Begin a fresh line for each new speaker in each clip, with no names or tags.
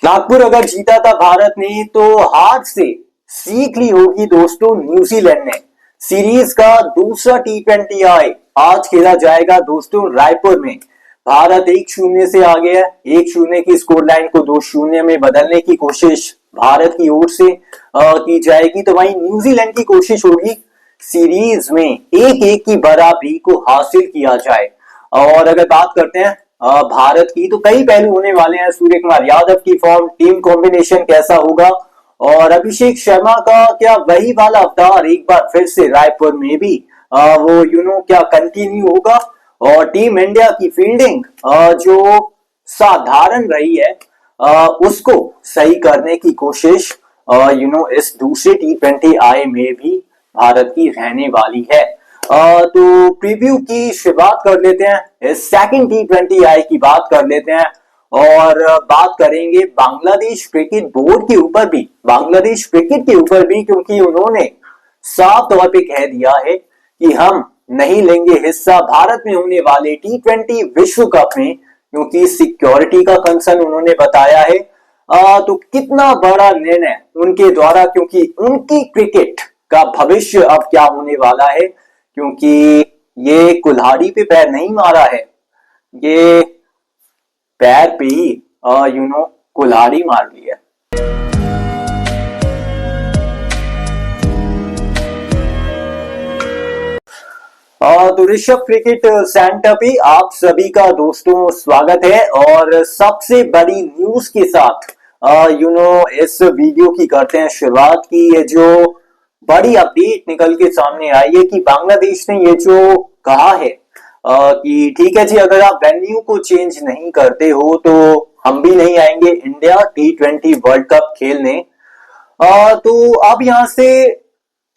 नागपुर अगर जीता था भारत ने तो हार से सीख ली होगी दोस्तों न्यूजीलैंड ने। सीरीज का दूसरा टी20 आज खेला जाएगा दोस्तों रायपुर में। भारत 1-0 से आगे है। 1-0 की स्कोर लाइन को 2-0 में बदलने की कोशिश भारत की ओर से की जाएगी, तो वहीं न्यूजीलैंड की कोशिश होगी सीरीज में 1-1 की बराबरी को हासिल किया जाए। और अगर बात करते हैं भारत की, तो कई पहलू होने वाले हैं। सूर्य कुमार यादव की फॉर्म, टीम कॉम्बिनेशन कैसा होगा और अभिषेक शर्मा का क्या वही वाला अवतार एक बार फिर से रायपुर में भी वो क्या कंटिन्यू होगा। और टीम इंडिया की फील्डिंग जो साधारण रही है उसको सही करने की कोशिश इस दूसरे टी20 में भी भारत की रहने वाली है। तो प्रीव्यू की शुरुआत कर लेते हैं, इस सेकंड टी20 की बात कर लेते हैं और बात करेंगे बांग्लादेश क्रिकेट बोर्ड के ऊपर भी, बांग्लादेश क्रिकेट के ऊपर भी, क्योंकि उन्होंने साफ तौर पे कह दिया है कि हम नहीं लेंगे हिस्सा भारत में होने वाले टी20 विश्व कप में, क्योंकि सिक्योरिटी का कंसर्न उन्होंने बताया है। तो कितना बड़ा निर्णय उनके द्वारा, क्योंकि उनकी क्रिकेट का भविष्य अब क्या होने वाला है, क्योंकि ये कुल्हाड़ी पे पैर नहीं मारा है, ये पैर पे ही कुल्हाड़ी मार ली है। तो ऋषभ क्रिकेट सेंटर पे आप सभी का दोस्तों स्वागत है। और सबसे बड़ी न्यूज के साथ इस वीडियो की करते हैं शुरुआत की। ये जो बड़ी अपडेट निकल के सामने आई है कि बांग्लादेश ने ये जो कहा है कि ठीक है जी, अगर आप वेन्यू को चेंज नहीं करते हो तो हम भी नहीं आएंगे इंडिया टी20 वर्ल्ड कप खेलने। तो अब यहां से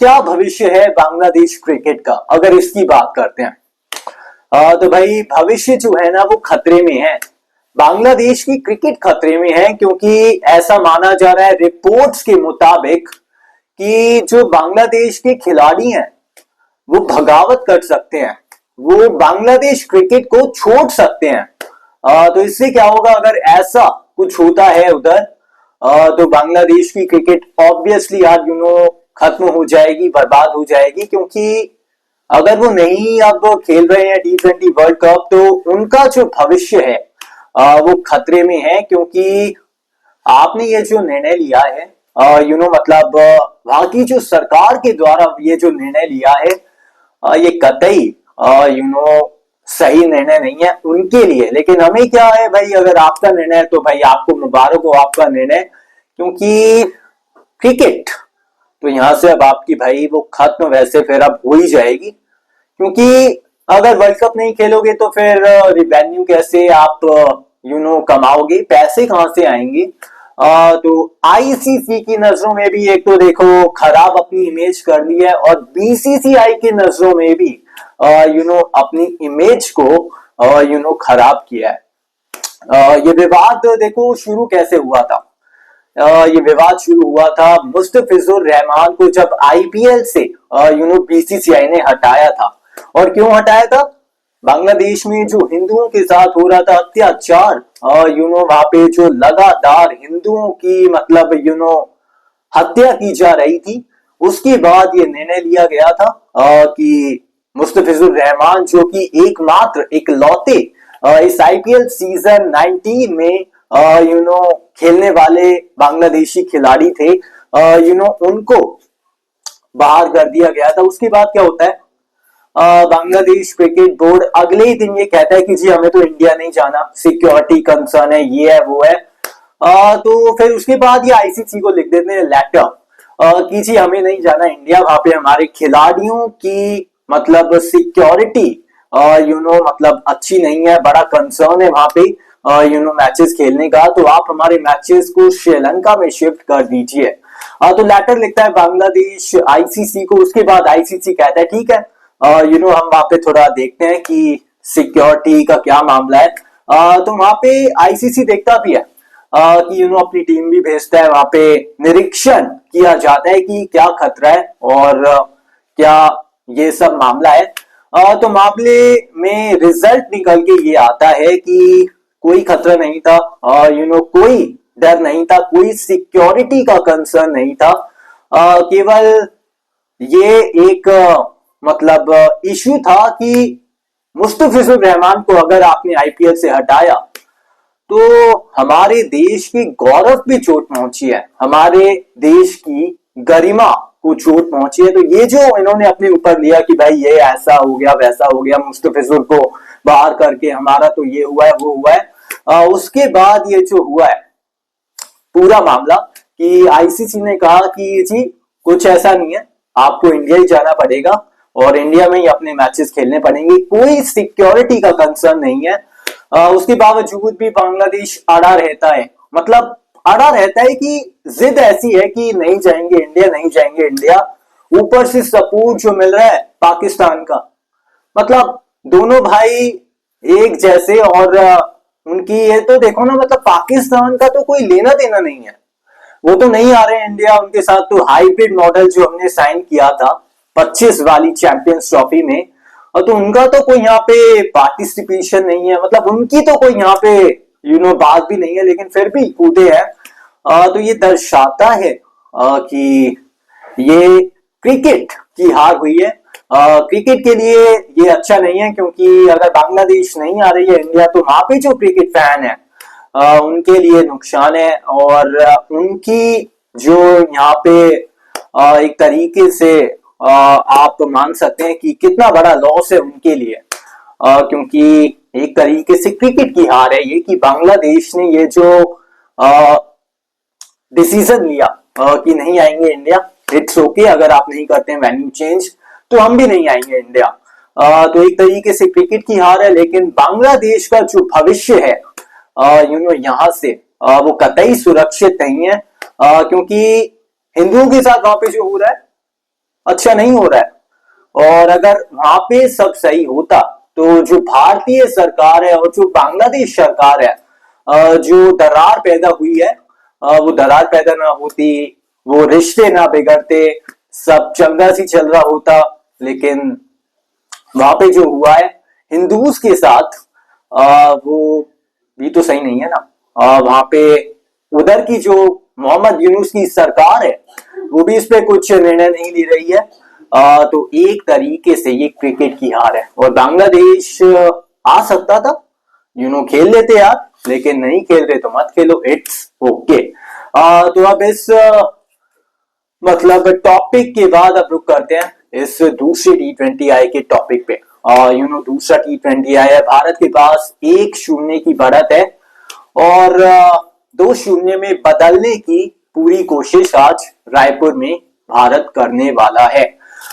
क्या भविष्य है बांग्लादेश क्रिकेट का, अगर इसकी बात करते हैं तो भाई भविष्य जो है ना वो खतरे में है। बांग्लादेश की क्रिकेट खतरे में है, क्योंकि ऐसा माना जा रहा है रिपोर्ट्स के मुताबिक कि जो बांग्लादेश के खिलाड़ी हैं वो बगावत कर सकते हैं, वो बांग्लादेश क्रिकेट को छोड़ सकते हैं। तो इससे क्या होगा, अगर ऐसा कुछ होता है उधर तो बांग्लादेश की क्रिकेट ऑब्वियसली आज खत्म हो जाएगी, बर्बाद हो जाएगी। क्योंकि अगर वो नहीं अब खेल रहे हैं टी20 वर्ल्ड कप तो उनका जो भविष्य है वो खतरे में है। क्योंकि आपने ये जो निर्णय लिया है मतलब वहां की जो सरकार के द्वारा ये जो निर्णय लिया है ये कतई सही निर्णय नहीं है उनके लिए। लेकिन हमें क्या है भाई, अगर आपका निर्णय है तो भाई आपको मुबारक हो आपका निर्णय, क्योंकि क्रिकेट तो यहां से अब आपकी भाई वो खत्म वैसे फिर अब हो ही जाएगी। क्योंकि अगर वर्ल्ड कप नहीं खेलोगे तो फिर रिवेन्यू कैसे आप कमाओगे, पैसे कहां से आएंगे। तो आईसीसी की नजरों में भी एक तो देखो खराब अपनी इमेज कर दी है, और बीसीसीआई की नजरों में भी अपनी इमेज को खराब किया है। ये विवाद देखो शुरू कैसे हुआ था। ये विवाद शुरू हुआ था मुस्तफिजुर रहमान को जब आईपीएल से बीसीसीआई ने हटाया था। और क्यों हटाया था, बांग्लादेश में जो हिंदुओं के साथ हो रहा था अत्याचार, वहां पे जो लगातार हिंदुओं की मतलब हत्या की जा रही थी, उसके बाद ये निर्णय लिया गया था कि मुस्तफिजुर रहमान जो कि एकमात्र इकलौते इस आईपीएल सीजन 19 में खेलने वाले बांग्लादेशी खिलाड़ी थे, उनको बाहर कर दिया गया था। उसके बाद क्या होता है, बांग्लादेश क्रिकेट बोर्ड अगले ही दिन ये कहता है कि जी हमें तो इंडिया नहीं जाना, सिक्योरिटी कंसर्न है, ये है वो है। तो फिर उसके बाद ये आईसीसी को लिख देते हैं लेटर कि जी हमें नहीं जाना इंडिया, वहां पे हमारे खिलाड़ियों की मतलब सिक्योरिटी मतलब अच्छी नहीं है, बड़ा कंसर्न है वहां पे मैचेस खेलने का, तो आप हमारे मैचेस को श्रीलंका में शिफ्ट कर दीजिए। तो लेटर लिखता है बांग्लादेश आईसीसी को। उसके बाद आईसीसी कहता है ठीक है हम वहां पे थोड़ा देखते हैं कि सिक्योरिटी का क्या मामला है। तो वहां पे आईसीसी देखता भी है कि अपनी टीम भी भेजता है, वहां पे निरीक्षण किया जाता है कि क्या खतरा है और क्या ये सब मामला है। तो मामले में रिजल्ट निकल के ये आता है कि कोई खतरा नहीं था, कोई डर नहीं था, कोई सिक्योरिटी का कंसर्न नहीं था। केवल ये एक मतलब इश्यू था कि मुस्तफिजुर रहमान को अगर आपने आईपीएल से हटाया तो हमारे देश के गौरव पे चोट पहुंची है, हमारे देश की गरिमा को चोट पहुंची है। तो ये जो इन्होंने अपने ऊपर लिया कि भाई ये ऐसा हो गया वैसा हो गया, मुस्तफिजुर को बाहर करके हमारा तो ये हुआ है वो हुआ है, उसके बाद ये जो हुआ है पूरा मामला कि आईसीसी ने कहा कि जी कुछ ऐसा नहीं है, आपको इंडिया ही जाना पड़ेगा और इंडिया में ही अपने मैचेस खेलने पड़ेंगे, कोई सिक्योरिटी का कंसर्न नहीं है। उसके बावजूद भी बांग्लादेश अड़ा रहता है, मतलब अड़ा रहता है कि जिद ऐसी है कि नहीं जाएंगे इंडिया, नहीं जाएंगे इंडिया। ऊपर से सपोर्ट जो मिल रहा है पाकिस्तान का, मतलब दोनों भाई एक जैसे, और उनकी ये तो देखो ना, मतलब पाकिस्तान का तो कोई लेना देना नहीं है, वो तो नहीं आ रहे हैं इंडिया, उनके साथ तो हाइब्रिड मॉडल जो हमने साइन किया था 25 वाली चैंपियंस ट्रॉफी में, और तो उनका तो कोई यहाँ पे पार्टिसिपेशन नहीं है, मतलब उनकी तो कोई यहाँ पे बात भी नहीं है, लेकिन फिर भी कूदे हैं। तो ये दर्शाता है कि ये क्रिकेट की हार हुई है। क्रिकेट के लिए ये अच्छा नहीं है, क्योंकि अगर बांग्लादेश नहीं आ रही है इंडिया तो वहां पे जो क्रिकेट फैन है उनके लिए नुकसान है, और उनकी जो यहाँ पे एक तरीके से आप मान सकते हैं कि कितना बड़ा लॉस है उनके लिए, क्योंकि एक तरीके से क्रिकेट की हार है ये कि बांग्लादेश ने ये जो डिसीजन लिया कि नहीं आएंगे इंडिया, इट्स ओके, अगर आप नहीं करते हैं वेन्यू चेंज तो हम भी नहीं आएंगे इंडिया। तो एक तरीके से क्रिकेट की हार है, लेकिन बांग्लादेश का जो भविष्य है यहाँ से वो कतई सुरक्षित नहीं है, क्योंकि हिंदुओं के साथ वहां पे जो हो रहा है अच्छा नहीं हो रहा है। और अगर वहां पे सब सही होता तो जो भारतीय सरकार है और जो बांग्लादेश सरकार है, जो दरार पैदा हुई है वो दरार पैदा ना होती, वो रिश्ते ना बिगड़ते, सब चंगा सी चल रहा होता। लेकिन वहां पे जो हुआ है हिंदूज के साथ वो भी तो सही नहीं है ना। वहां पे उधर की जो मोहम्मद यूनुस की सरकार है वो भी इस पे कुछ निर्णय नहीं ले रही है। तो एक तरीके से ये क्रिकेट की हार है, और बांग्लादेश आ सकता था खेल लेते यार, लेकिन नहीं खेल रहे तो मत खेलो, इट्स ओके। तो अब इस मतलब टॉपिक के बाद अब रुक करते हैं इस दूसरे T20 आई के टॉपिक पे। दूसरा T20 आई है, भारत के पास 1-0 की बढ़त है और 2-0 में बदलने की पूरी कोशिश आज रायपुर में भारत करने वाला है।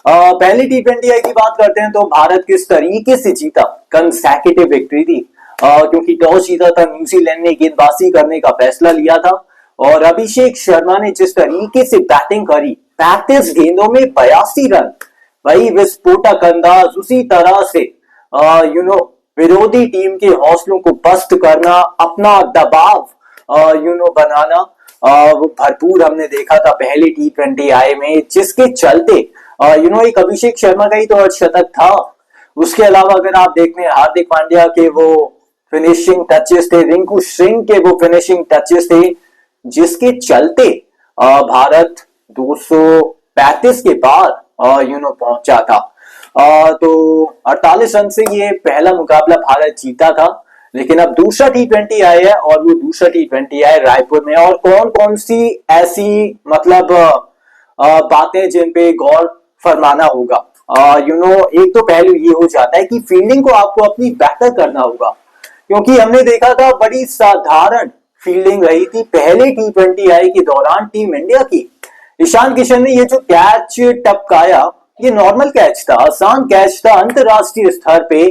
पहले T20 आई की बात करते हैं तो भारत किस तरीके से जीता, कंसेक्यूटिव विक्ट्री थी, क्योंकि टॉस जीता था, न्यूजीलैंड ने गेंदबाजी करने का फैसला लिया था और अभिषेक शर्मा ने जिस तरीके से बैटिंग करी, 35 गेंदों में 82 रन, वही विस्फोटक अंदाज, उसी तरह से विरोधी टीम के हौसलों को पस्त करना, अपना दबाव बनाना, वो भरपूर हमने देखा था पहले T20 आई में, जिसके चलते एक अभिषेक शर्मा का ही तो अर्धशतक था। उसके अलावा अगर आप देख लें हार्दिक पांड्या के वो फिनिशिंग टचेस थे, रिंकू सिंह के वो फिनिशिंग टचेस थे, जिसके चलते भारत 235 के पार पहुंचा था। तो 48 रन से ये पहला मुकाबला भारत जीता था। लेकिन अब दूसरा T20 आई है और वो दूसरा T20 आई रायपुर में, और कौन कौन सी ऐसी मतलब बातें जिन पे गौर फरमाना होगा। एक तो पहलू ये हो जाता है कि फील्डिंग को आपको अपनी बेहतर करना होगा, क्योंकि हमने देखा था बड़ी साधारण फील्डिंग रही थी पहले T20 आई के दौरान टीम इंडिया की। ईशान किशन ने ये जो कैच टपकाया, ये नॉर्मल कैच था, आसान कैच था। अंतरराष्ट्रीय स्तर पे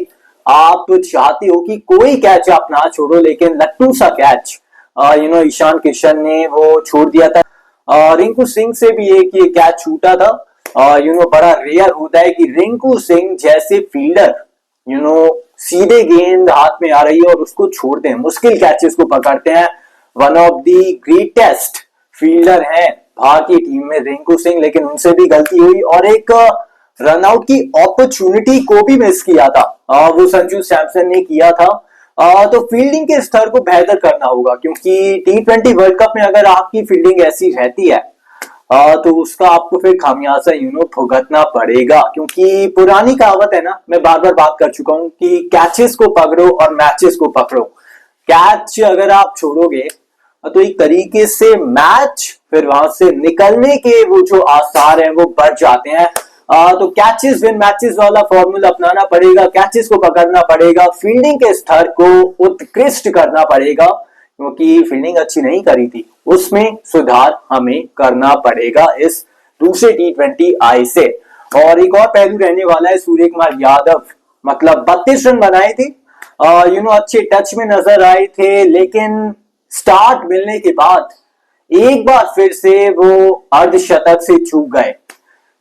आप चाहते हो कि कोई कैच आप ना छोड़ो, लेकिन लट्टू सा कैच ईशान किशन ने वो छोड़ दिया था। रिंकू सिंह से भी एक ये कैच छूटा था। बड़ा रेयर होता है कि रिंकू सिंह जैसे फील्डर सीधे गेंद हाथ में आ रही है और उसको छोड़ते हैं, मुश्किल कैचेस को पकड़ते हैं। One of the greatest fielder हैं भारतीय टीम में रिंकू सिंह, लेकिन उनसे भी गलती हुई और एक रनआउट की अपॉर्चुनिटी को भी मिस किया था, वो संजू सैमसन ने किया था। तो फील्डिंग के स्तर को बेहतर करना होगा, क्योंकि T20 वर्ल्ड कप में अगर आपकी फील्डिंग ऐसी रहती है तो उसका आपको फिर खामियाजा भुगतना पड़ेगा। क्योंकि पुरानी कहावत है ना, मैं बार बार बात कर चुका हूं कि कैचेस को पकड़ो और मैचेस को पकड़ो। कैच अगर आप छोड़ोगे तो एक तरीके से मैच फिर वहां से निकलने के वो जो आसार हैं वो बढ़ जाते हैं। तो कैचेस विन मैचेस वाला फॉर्मूला अपनाना पड़ेगा, कैचेस को पकड़ना पड़ेगा, फील्डिंग के स्तर को उत्कृष्ट करना पड़ेगा, क्योंकि फील्डिंग अच्छी नहीं करी थी, उसमें सुधार हमें करना पड़ेगा इस दूसरे T20 से। और एक और पहलू रहने वाला है सूर्य कुमार यादव, मतलब 32 रन बनाए थे, अच्छे टच में नजर आए थे, लेकिन स्टार्ट मिलने के बाद एक बार फिर से वो अर्धशतक से चूक गए।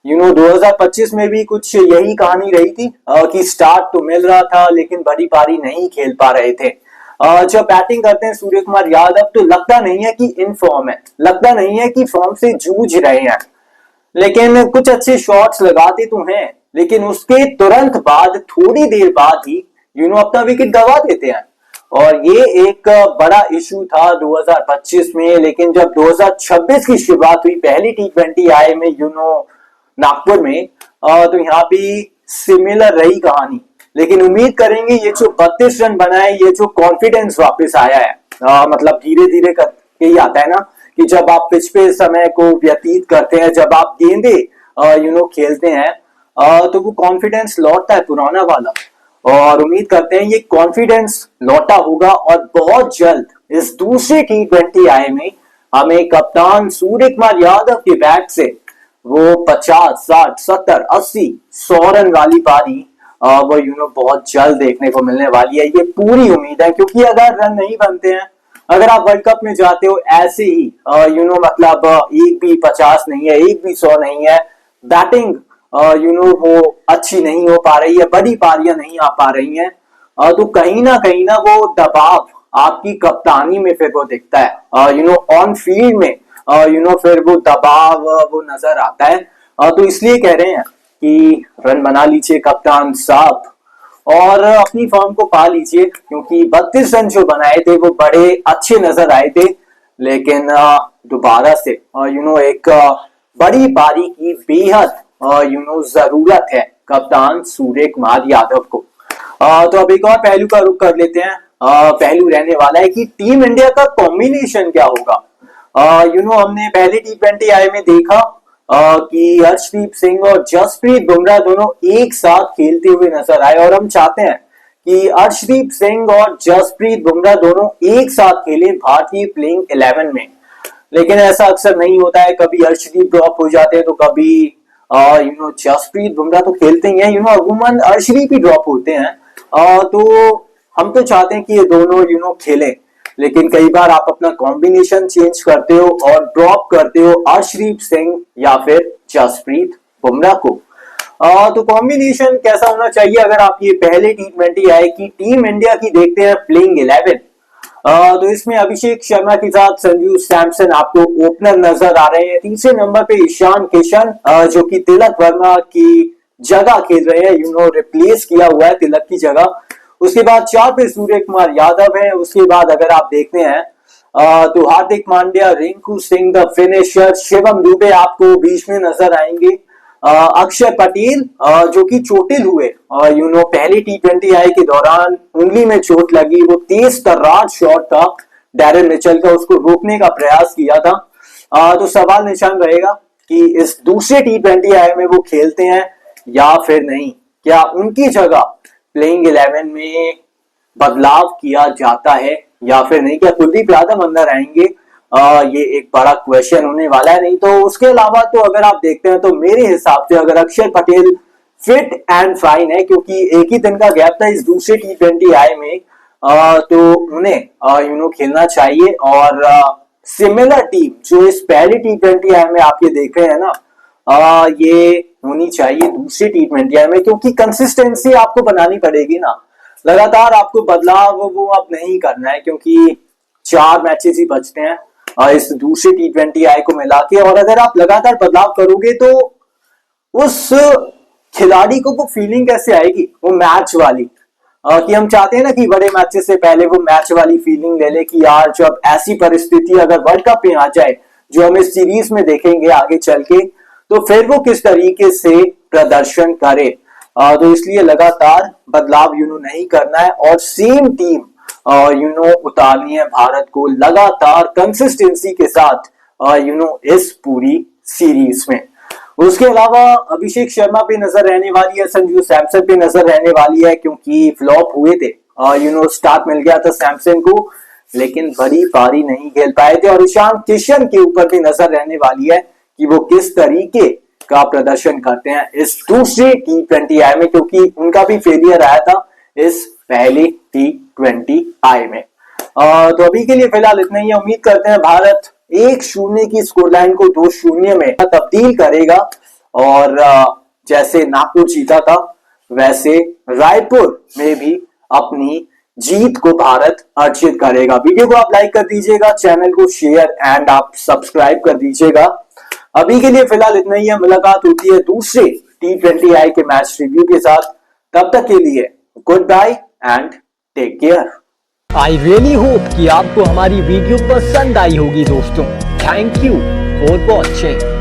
2025 में भी कुछ यही कहानी रही थी कि स्टार्ट तो मिल रहा था लेकिन बड़ी पारी नहीं खेल पा रहे थे। जब बैटिंग करते हैं सूर्य कुमार यादव तो लगता नहीं है कि इन फॉर्म है, लगता नहीं है कि फॉर्म से जूझ रहे हैं, लेकिन कुछ अच्छे शॉट्स लगाते तो हैं, लेकिन उसके तुरंत बाद थोड़ी देर बाद ही अपना विकेट गंवा देते हैं। और ये एक बड़ा इशू था 2025 में, लेकिन जब 2026 की शुरुआत हुई पहली T20 में नागपुर में, तो यहाँ भी सिमिलर रही कहानी। लेकिन उम्मीद करेंगे ये जो 32 रन बनाए, ये जो कॉन्फिडेंस वापस आया है, मतलब धीरे धीरे करके ही आता है ना, कि जब आप पिच पे समय को व्यतीत करते हैं, जब आप गेंदे खेलते हैं, तो वो कॉन्फिडेंस लौटता है पुराना वाला। और उम्मीद करते हैं ये कॉन्फिडेंस लौटा होगा और बहुत जल्द इस दूसरे T20 में हमें कप्तान सूर्य कुमार यादव के बैट से वो 50, 60, 70, 80, 100 रन वाली पारी वो बहुत जल्द देखने को मिलने वाली है। ये पूरी उम्मीद है, क्योंकि अगर रन नहीं बनते हैं, अगर आप वर्ल्ड कप में जाते हो ऐसे ही मतलब एक भी 50 नहीं है, एक भी 100 नहीं है, बैटिंग वो अच्छी नहीं हो पा रही है, बड़ी पारियां नहीं आ पा रही हैं, तो कहीं ना वो दबाव आपकी कप्तानी में फिर वो दिखता है, ऑन फील्ड में फिर वो दबाव वो नजर आता है। तो इसलिए कह रहे हैं कि रन बना लीजिए कप्तान साहब और अपनी फॉर्म को पा लीजिए, क्योंकि 32 रन जो बनाए थे वो बड़े अच्छे नजर आए थे, लेकिन दोबारा से एक बड़ी पारी की बेहद जरूरत है कप्तान सूर्य कुमार यादव को। तो अब एक और पहलू का रुख कर लेते हैं। पहलू रहने वाला है कि टीम इंडिया का कॉम्बिनेशन क्या होगा। हमने पहले T20 में देखा कि हर्षदीप सिंह और जसप्रीत बुमराह दोनों एक साथ खेलते हुए नजर आए, और हम चाहते हैं कि हर्षदीप सिंह और जसप्रीत बुमराह दोनों एक साथ खेले भारतीय प्लेइंग 11 में। लेकिन ऐसा अक्सर नहीं होता है, कभी हर्षदीप ड्रॉप हो जाते हैं तो कभी जसप्रीत बुमराह तो खेलते ही हैं, अमूमन अर्शदीप ही ड्रॉप होते हैं। तो हम तो चाहते हैं कि ये दोनों खेलें, लेकिन कई बार आप अपना कॉम्बिनेशन चेंज करते हो और ड्रॉप करते हो अर्शदीप सिंह या फिर जसप्रीत बुमराह को। तो कॉम्बिनेशन कैसा होना चाहिए अगर आप ये पहले T20 की टीम इंडिया की देखते हैं प्लेइंग 11, तो इसमें अभिषेक शर्मा के साथ संजू सैमसन आपको ओपनर नजर आ रहे हैं। तीसरे नंबर पे ईशान किशन जो कि तिलक वर्मा की जगह खेल रहे हैं, रिप्लेस किया हुआ है तिलक की जगह। उसके बाद 4 पे सूर्य कुमार यादव है। उसके बाद अगर आप देखते हैं तो हार्दिक पांड्या, रिंकू सिंह द फिनिशर, शिवम दुबे आपको बीच में नजर आएंगे। अक्षर पटेल जो कि चोटिल हुए, पहले T20 के दौरान उंगली में चोट लगी, वो तेज तर्रार शॉट था डैरेन मिचेल का, उसको रोकने का प्रयास किया था। तो सवाल निशान रहेगा कि इस दूसरे T20 में वो खेलते हैं या फिर नहीं, क्या उनकी जगह प्लेइंग 11 में बदलाव किया जाता है या फिर नहीं, क्या कुलदीप यादव अंदर आएंगे, ये एक बड़ा क्वेश्चन होने वाला है। नहीं तो उसके अलावा तो अगर आप देखते हैं तो मेरे हिसाब से अगर अक्षर पटेल फिट एंड फाइन है, क्योंकि एक ही दिन का गैप था इस दूसरे T20 में, तो उन्हें खेलना चाहिए। और सिमिलर टीम जो इस पहले T20 में आप ये देख रहे हैं ना, ये होनी चाहिए दूसरे T20 में, क्योंकि कंसिस्टेंसी आपको बनानी पड़ेगी ना, लगातार आपको बदलाव वो अब नहीं करना है, क्योंकि 4 मैचेस ही बचते हैं इस दूसरे T20 को मिला के। और अगर आप लगातार बदलाव करोगे तो उस खिलाड़ी को वो फीलिंग कैसे आएगी, वो मैच वाली, कि हम चाहते हैं ना कि बड़े मैचेस से पहले वो मैच वाली फीलिंग ले ले कि यार जब ऐसी परिस्थिति अगर वर्ल्ड कप में आ जाए जो हम इस सीरीज में देखेंगे आगे चल के, तो फिर वो किस तरीके से प्रदर्शन करे। तो इसलिए लगातार बदलाव नहीं करना है और सेम टीम उतारनी है भारत को लगातार कंसिस्टेंसी के साथ इस पूरी सीरीज में। उसके अलावा अभिषेक शर्मा पे नजर रहने वाली है, संजू सैमसन पे नजर रहने वाली है, क्योंकि फ्लॉप हुए थे। स्टार्ट मिल गया था सैमसन को, लेकिन बड़ी पारी नहीं खेल पाए थे। और ईशान किशन के ऊपर भी नजर रहने वाली है कि वो किस तरीके का प्रदर्शन करते हैं इस दूसरे T20I में, क्योंकि उनका भी फेलियर आया था इस पहले T20I में। तो अभी के लिए फिलहाल इतना ही। उम्मीद करते हैं भारत 1-0 की स्कोरलाइन को 2-0 में तब्दील करेगा और जैसे नागपुर जीता था वैसे रायपुर में भी अपनी जीत को भारत अर्जित करेगा। वीडियो को आप लाइक कर दीजिएगा, चैनल को शेयर एंड आप सब्सक्राइब कर दीजिएगा। अभी के लिए फिलहाल इतना ही है। मुलाकात होती है दूसरे T20I के मैच रिव्यू के साथ। तब तक के लिए good bye and take care.
I really hope कि आपको हमारी वीडियो पसंद आई होगी दोस्तों। Thank you for watching.